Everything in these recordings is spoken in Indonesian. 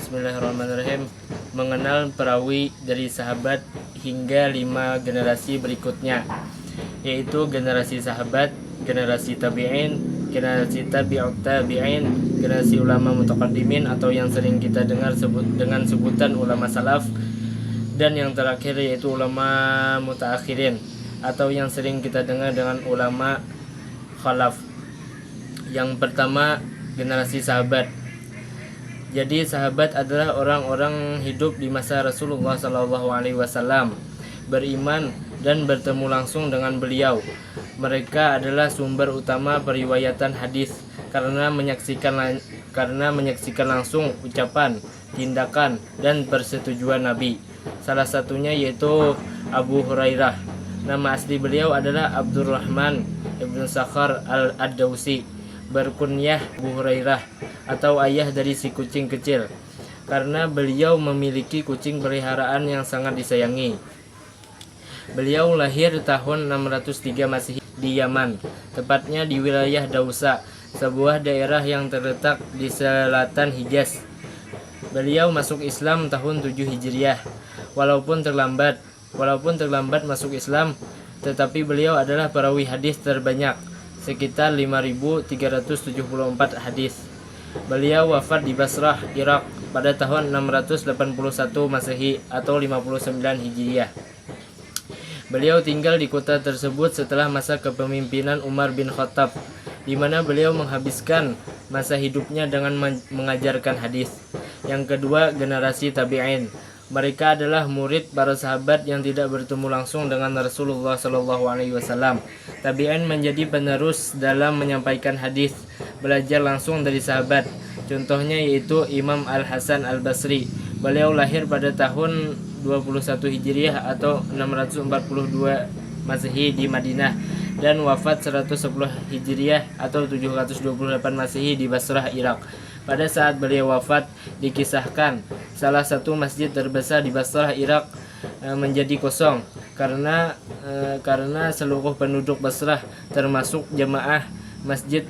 Bismillahirrahmanirrahim. Mengenal perawi dari sahabat hingga 5 generasi berikutnya, yaitu generasi sahabat, generasi tabi'in, generasi tabi'ut tabi'in, generasi ulama mutaqaddimin atau yang sering kita dengar dengan sebutan ulama salaf, dan yang terakhir yaitu ulama mutaakhirin atau yang sering kita dengar dengan ulama khalaf. Yang pertama, generasi sahabat. Jadi sahabat adalah orang-orang hidup di masa Rasulullah SAW, beriman dan bertemu langsung dengan beliau. Mereka adalah sumber utama periwayatan hadis karena menyaksikan langsung ucapan, tindakan, dan persetujuan Nabi. Salah satunya yaitu Abu Hurairah. Nama asli beliau adalah Abdurrahman ibn Sakhar al-Ad-Dawsi, berkunyah Abu Hurairah atau ayah dari si kucing kecil, karena beliau memiliki kucing peliharaan yang sangat disayangi. Beliau lahir tahun 603 Masehi di Yaman, tepatnya di wilayah Dausa, sebuah daerah yang terletak di selatan Hijaz. Beliau masuk Islam tahun 7 Hijriah. Walaupun terlambat masuk Islam, tetapi beliau adalah perawi hadis terbanyak, sekitar 5.374 hadis. Beliau wafat di Basrah, Irak pada tahun 681 Masehi atau 59 Hijriah. Beliau tinggal di kota tersebut setelah masa kepemimpinan Umar bin Khattab, di mana beliau menghabiskan masa hidupnya dengan mengajarkan hadis. Yang kedua, generasi tabi'in. Mereka adalah murid para sahabat yang tidak bertemu langsung dengan Rasulullah SAW. Tabi'in menjadi penerus dalam menyampaikan hadis, belajar langsung dari sahabat. Contohnya yaitu Imam Al-Hasan Al-Basri. Beliau lahir pada tahun 21 Hijriah atau 642 Masehi di Madinah dan wafat 110 Hijriah atau 728 Masehi di Basrah, Irak. Pada saat beliau wafat, dikisahkan salah satu masjid terbesar di Basrah, Irak menjadi kosong karena seluruh penduduk Basrah termasuk jemaah masjid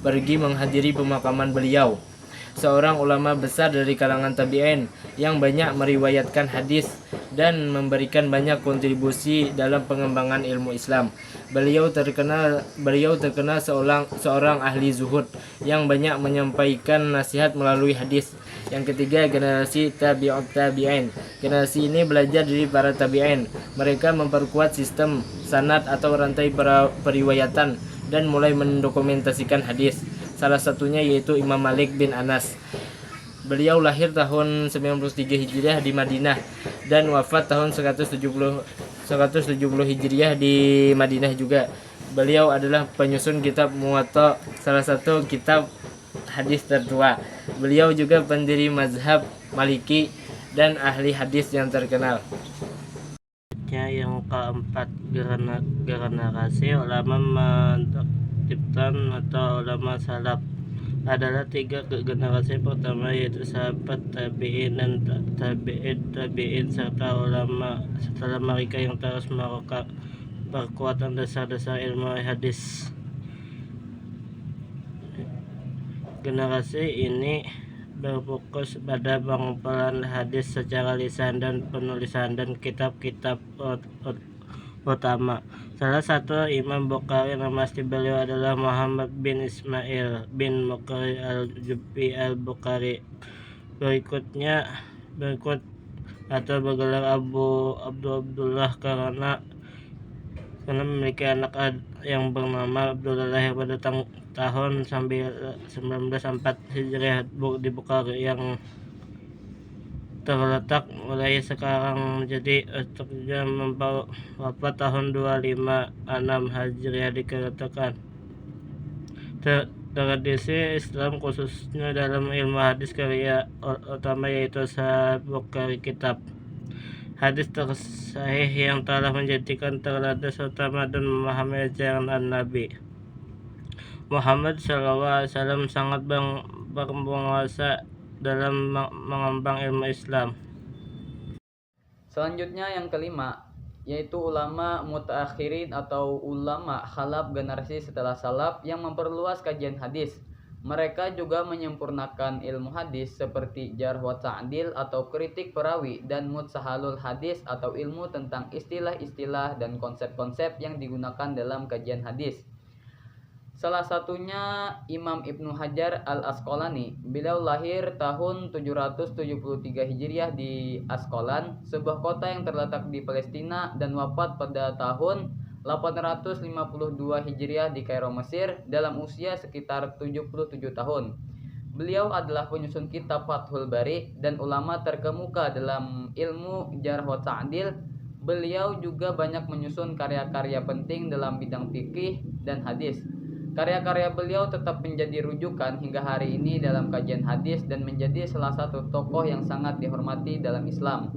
pergi menghadiri pemakaman beliau. Seorang ulama besar dari kalangan tabi'in yang banyak meriwayatkan hadis dan memberikan banyak kontribusi dalam pengembangan ilmu Islam. Beliau terkenal seorang ahli zuhud yang banyak menyampaikan nasihat melalui hadis. Yang ketiga, generasi tabi'ut tabi'in. Generasi ini belajar dari para tabi'in. Mereka memperkuat sistem sanad atau rantai periwayatan dan mulai mendokumentasikan hadis. Salah satunya yaitu Imam Malik bin Anas. Beliau lahir tahun 93 Hijriah di Madinah dan wafat tahun 170 Hijriah di Madinah juga. Beliau adalah penyusun kitab Muwatta, salah satu kitab hadis tertua. Beliau juga pendiri mazhab Maliki dan ahli hadis yang terkenal. Yang keempat, generasi ulama menertibkan atau ulama salaf adalah 3 generasi pertama, yaitu sahabat, tabi'in dan tabi'in serta ulama setelah mereka yang terus memperkuat dasar-dasar ilmu hadis. Generasi ini berfokus pada pengumpulan hadis secara lisan dan penulisan dan kitab-kitab utama. Salah satu Imam Bukhari, nama asli beliau adalah Muhammad bin Ismail bin Bukhari al-Jufi al-Bukhari. Berikut atau bergelar Abu Abdullah karena memiliki anak yang bernama Abdullah, lahir pada tahun 1904 Hijriah di Bukhari yang terletak mulai sekarang menjadi Turkiya, wafat tahun 256 Hijriah. Dikatakan tradisi Islam khususnya dalam ilmu hadis karya utama yaitu Sahih Bukhari, kitab hadis tersahih yang telah menjadikan teladan utama dan memahami ajaran Nabi Muhammad SAW, sangat berpenguasa dalam mengembang ilmu Islam. Selanjutnya yang kelima, yaitu ulama mutaakhirin atau ulama khalaf, generasi setelah salaf yang memperluas kajian hadis. Mereka juga menyempurnakan ilmu hadis seperti jarh wa ta'dil atau kritik perawi dan mutsahalul hadis atau ilmu tentang istilah-istilah dan konsep-konsep yang digunakan dalam kajian hadis. Salah satunya Imam Ibnu Hajar al-Asqalani. Beliau lahir tahun 773 Hijriah di Asqalan, sebuah kota yang terletak di Palestina, dan wafat pada tahun 852 Hijriah di Kairo, Mesir, dalam usia sekitar 77 tahun. Beliau adalah penyusun kitab Fathul Bari dan ulama terkemuka dalam ilmu jarh wa ta'dil. Beliau juga banyak menyusun karya-karya penting dalam bidang fikih dan hadis. Karya-karya beliau tetap menjadi rujukan hingga hari ini dalam kajian hadis dan menjadi salah satu tokoh yang sangat dihormati dalam Islam.